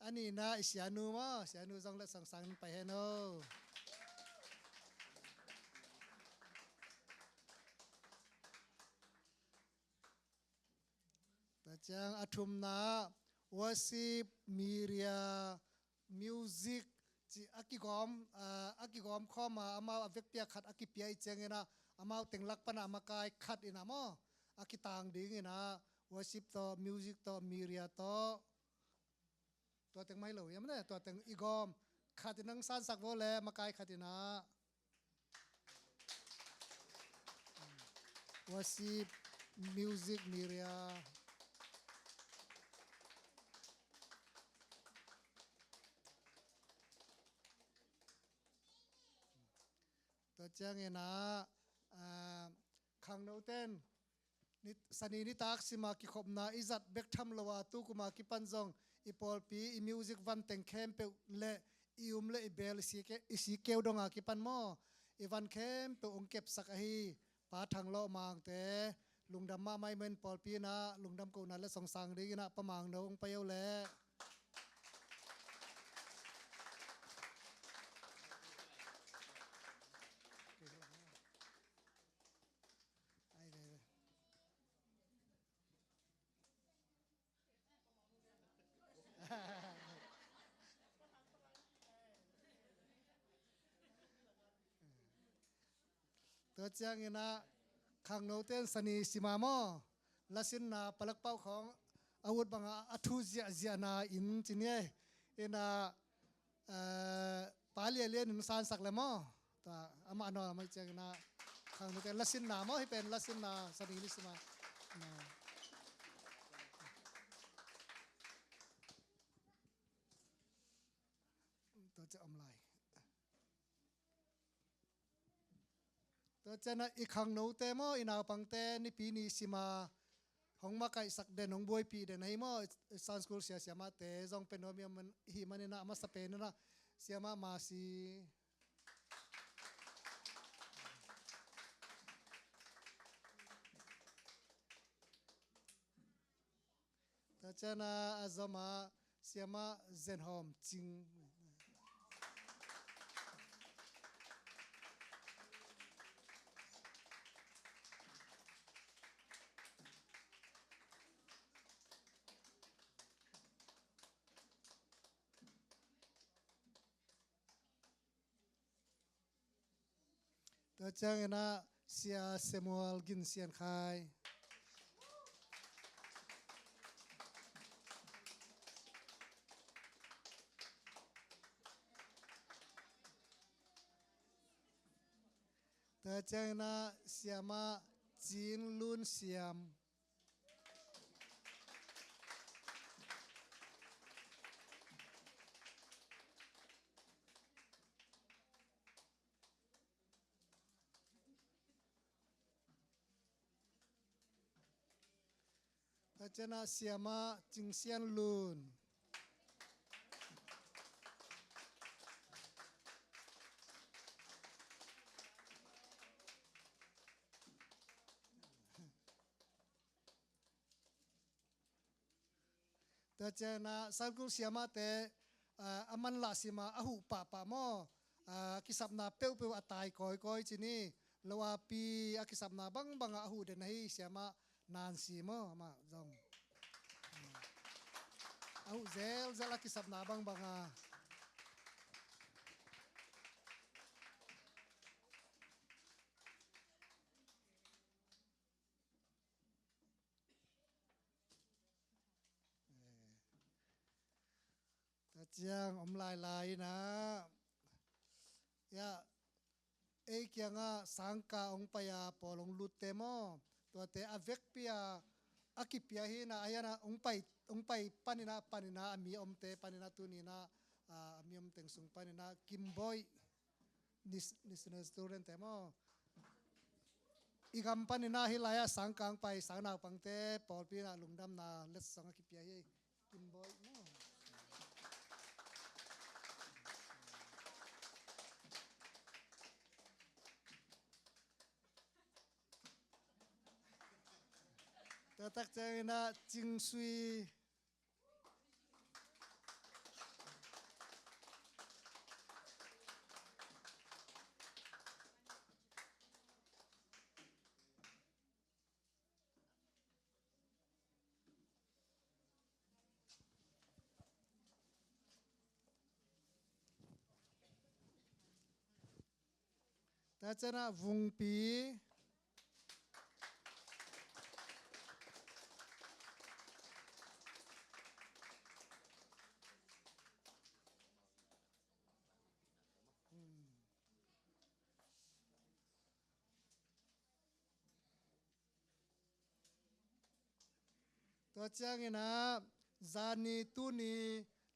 อันนี้นะเสียนูมาเสียนูจงละสังๆไปให้โนตะจังอทุมนาวาสิมีเรียมิวสิกจิอากิกอมข้อมาอามาเวกเปียขัดอากิเปียอีเจงนะอามาเต็งลักปะนะมากายขัดอินะมออากิตางดิงนะวาสิบต่อมิวสิกต่อมีเรียต่อตัวเต็งไม่เหลวยามเนี่ยตัวเต็งอีกอมขัดนังสันสักโวแลมากายขัดนะวาสิบมิวสิกมีเรียตัวจังเงนะขังโนเต้นนิสนีนิตากสิมากิขบนาอิจัดเบกทัมลวาตุกุมากิปันจงอีปอลปีอีมิวสิกวันเต็งเข้มเปเลอีเลอีเบลสีเกวดงอากิปันมออีวันเข้มเปองเก็บสักฮีปาทางโลมางเตลุงดำมาไม่เหมือนปอลปีนะลุงดำกูนั่นและสองสังดีนะประมางเดองไปเอาแลตัวจังเงนะขังโนเต้นสนีสิมามอละสินนาปลักเป้าของอาวุธบังอาทูเจียนาอินจิเนียเอนาปาเลียเลียนสานสักเลมอตัวอามานอมาจังนะขังโนเต้นละสินนามอให้เป็นละสินนาสนีลิสิมาตัวจะอมลายตัวจะนะอีขังโนเตมออินาปังเตนี่ปีนี้สิมาของมาไกสักเดนของบวยปีเดนให้มอซันสคูลเสียมาเตจงเป็นโนมีมันหิมันนะมาสเปนนะเสียมาซีตัวจะนะอาซมาเสียมาเซนโฮมจิงตัวจังนะเสียเซมูเอลกินเซียนคายตัวจังนะเสียมาจีนลุนเสียมตัวจังนะเสียมาจิงเซียนลุนตัวเจนะสังกุเสียมาเตอามันลาสิมาอาหูปะมอกิสับนาเปียวอตายก้อยจินี่ลวาปีอากิสับนาบังอาหูเดนให้เสียมานานสีมอมาจงอาหูเซลอากิสับนาบังแต่เจียงอมลายนะยะเอเกียงสังกาองปยาปอลงลุเตมอตัวเตอเวกเปียอากิเปียหินะอายนะองไปปานินามีอมเตปานินาตุนีนะมีอมเต็งสุงปานินากิมบอยนิสเนสตูเรนเตมออีกำปานินาฮิลายสังกังไปสังนาปังเตปอลปีนะลุงดำนาเลสสังกิเปียหิกิมบอยมอตัวตักเจนะจิงซุย ตาจนะวุงปีตัวจ้างนะจานีตุนี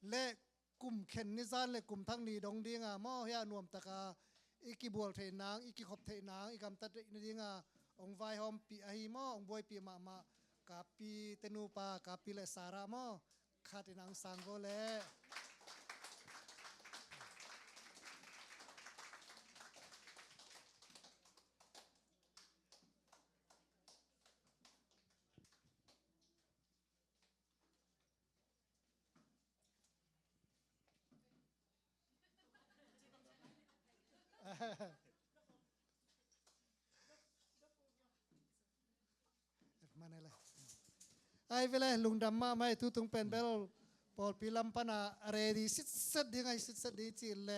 และกุมเข็นนิจานและกุมทั้งนี้ดงดีงามอเฮียนวมตะกาอีกิบวลเทนางอีกิขบเทนางอีกำตัดนดีงาองไวหอมปีอหิมอองบวยปีมามากาปีเตนูปากาปีและสารามอคาตินังสังโกเลมาไหนล่ะไอ้เวลาลุงดำมาไม่ทุตุงเป็นเบลปอลปีลำปนาเรดีสิดดีไงสิดดีจีแล